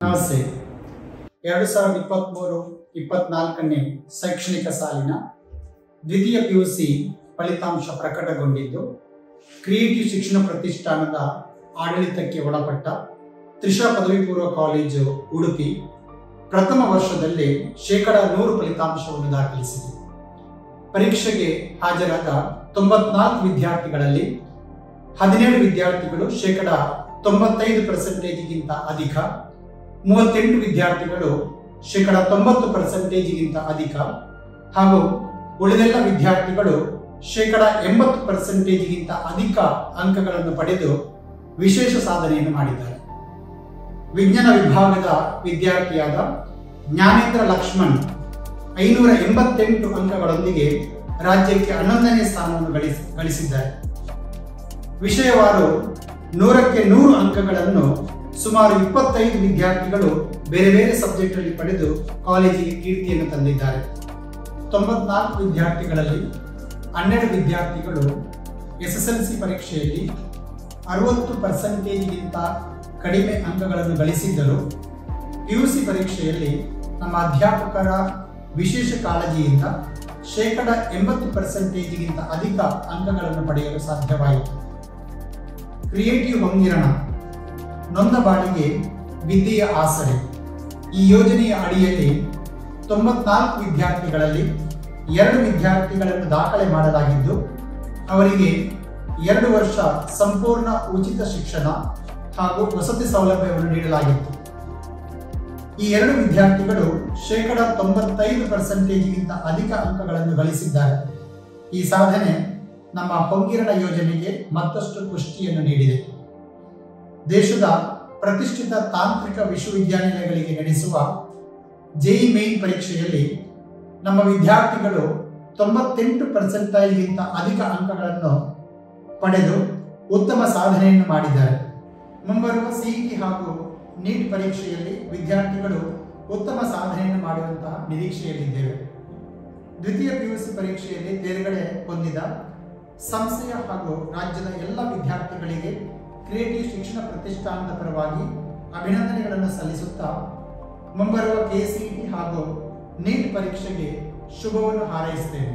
ನಮಸ್ತೆ. 2023-24ನೇ ಶೈಕ್ಷಣಿಕ ಸಾಲಿನ ದ್ವಿತೀಯ ಪಿಯುಸಿ ಫಲಿತಾಂಶ ಪ್ರಕಟಗೊಂಡಿದ್ದು, ಕ್ರಿಯೇಟಿವ್ ಶಿಕ್ಷಣ ಪ್ರತಿಷ್ಠಾನದ ಆಡಳಿತಕ್ಕೆ ಒಳಪಟ್ಟ ತ್ರಿಷಾ ಪದವಿ ಪೂರ್ವ ಕಾಲೇಜು ಉಡುಪಿ ಪ್ರಥಮ ವರ್ಷದಲ್ಲಿ 100% ಫಲಿತಾಂಶವನ್ನು ದಾಖಲಿಸಿದೆ. ಪರೀಕ್ಷೆಗೆ ಹಾಜರಾದ 94 ವಿದ್ಯಾರ್ಥಿಗಳಲ್ಲಿ 17 ವಿದ್ಯಾರ್ಥಿಗಳು 95%ಗಿಂತ ಅಧಿಕ, 38 ವಿದ್ಯಾರ್ಥಿಗಳು 90%ಗಿಂತ ಅಧಿಕ ಹಾಗೂ ಉಳಿದೆಲ್ಲ ವಿದ್ಯಾರ್ಥಿಗಳು 80%ಗಿಂತ ಅಧಿಕ ಅಂಕಗಳನ್ನು ಪಡೆದು ವಿಶೇಷ ಸಾಧನೆಯನ್ನು ಮಾಡಿದ್ದಾರೆ. ವಿಜ್ಞಾನ ವಿಭಾಗದ ವಿದ್ಯಾರ್ಥಿಯಾದ ಜ್ಞಾನೇಂದ್ರ ಲಕ್ಷ್ಮಣ್ 588 ಅಂಕಗಳೊಂದಿಗೆ ರಾಜ್ಯಕ್ಕೆ 11ನೇ ಸ್ಥಾನವನ್ನು ಗಳಿಸಿದ್ದಾರೆ. ವಿಷಯವಾರು 100ಕ್ಕೆ 100 ಅಂಕಗಳನ್ನು ಸುಮಾರು 25 ವಿದ್ಯಾರ್ಥಿಗಳು ಬೇರೆ ಬೇರೆ ಸಬ್ಜೆಕ್ಟಲ್ಲಿ ಪಡೆದು ಕಾಲೇಜಿಗೆ ಕೀರ್ತಿಯನ್ನು ತಂದಿದ್ದಾರೆ. 94 ವಿದ್ಯಾರ್ಥಿಗಳಲ್ಲಿ 12 ವಿದ್ಯಾರ್ಥಿಗಳು SSLC ಪರೀಕ್ಷೆಯಲ್ಲಿ 60%ಗಿಂತ ಕಡಿಮೆ ಅಂಕಗಳನ್ನು ಗಳಿಸಿದ್ದರು. PUC ಪರೀಕ್ಷೆಯಲ್ಲಿ ನಮ್ಮ ಅಧ್ಯಾಪಕರ ವಿಶೇಷ ಕಾಳಜಿಯಿಂದ 80%ಗಿಂತ ಅಧಿಕ ಅಂಕಗಳನ್ನು ಪಡೆಯಲು ಸಾಧ್ಯವಾಯಿತು. ಕ್ರಿಯೇಟಿವ್ ಹೊಂಗಿರಣ ನೊಂದ ಬಾಳಿಗೆ ವಿದ್ಯೆಯ ಆಸರೆ ಈ ಯೋಜನೆಯ ಅಡಿಯಲ್ಲಿ 94 ವಿದ್ಯಾರ್ಥಿಗಳಲ್ಲಿ 2 ವಿದ್ಯಾರ್ಥಿಗಳನ್ನು ದಾಖಲೆ ಮಾಡಲಾಗಿದ್ದು, ಅವರಿಗೆ 2 ವರ್ಷ ಸಂಪೂರ್ಣ ಉಚಿತ ಶಿಕ್ಷಣ ಹಾಗೂ ವಸತಿ ಸೌಲಭ್ಯವನ್ನು ನೀಡಲಾಗಿತ್ತು. ಈ 2 ವಿದ್ಯಾರ್ಥಿಗಳು 95%ಗಿಂತ ಅಧಿಕ ಅಂಕಗಳನ್ನು ಗಳಿಸಿದ್ದಾರೆ. ಈ ಸಾಧನೆ ನಮ್ಮ ಹೊಂಗಿರಣ ಯೋಜನೆಗೆ ಮತ್ತಷ್ಟು ಪುಷ್ಟಿಯನ್ನು ನೀಡಿದೆ. ದೇಶದ ಪ್ರತಿಷ್ಠಿತ ತಾಂತ್ರಿಕ ವಿಶ್ವವಿದ್ಯಾನಿಲಯಗಳಿಗೆ ನಡೆಸುವ JEE ಮೇನ್ ಪರೀಕ್ಷೆಯಲ್ಲಿ ನಮ್ಮ ವಿದ್ಯಾರ್ಥಿಗಳು 98%ಗಿಂತ ಅಧಿಕ ಅಂಕಗಳನ್ನು ಪಡೆದು ಉತ್ತಮ ಸಾಧನೆಯನ್ನು ಮಾಡಿದ್ದಾರೆ. ಮುಂಬರುವ CET ಹಾಗೂ NEET ಪರೀಕ್ಷೆಯಲ್ಲಿ ವಿದ್ಯಾರ್ಥಿಗಳು ಉತ್ತಮ ಸಾಧನೆಯನ್ನು ಮಾಡುವಂತಹ ನಿರೀಕ್ಷೆಯಲ್ಲಿದ್ದೇವೆ. ದ್ವಿತೀಯ PUC ಪರೀಕ್ಷೆಯಲ್ಲಿ ತೇರ್ಗಡೆ ಹೊಂದಿದ ಸಂಸ್ಥೆಯ ಹಾಗೂ ರಾಜ್ಯದ ಎಲ್ಲ ವಿದ್ಯಾರ್ಥಿಗಳಿಗೆ ಕ್ರಿಯೇಟಿವ್ ಶಿಕ್ಷಣ ಪ್ರತಿಷ್ಠಾನದ ಪರವಾಗಿ ಅಭಿನಂದನೆಗಳನ್ನು ಸಲ್ಲಿಸುತ್ತಾ ಮುಂಬರುವ KCET ಹಾಗೂ NEET ಪರೀಕ್ಷೆಗೆ ಶುಭವನ್ನು ಹಾರೈಸುತ್ತೇವೆ.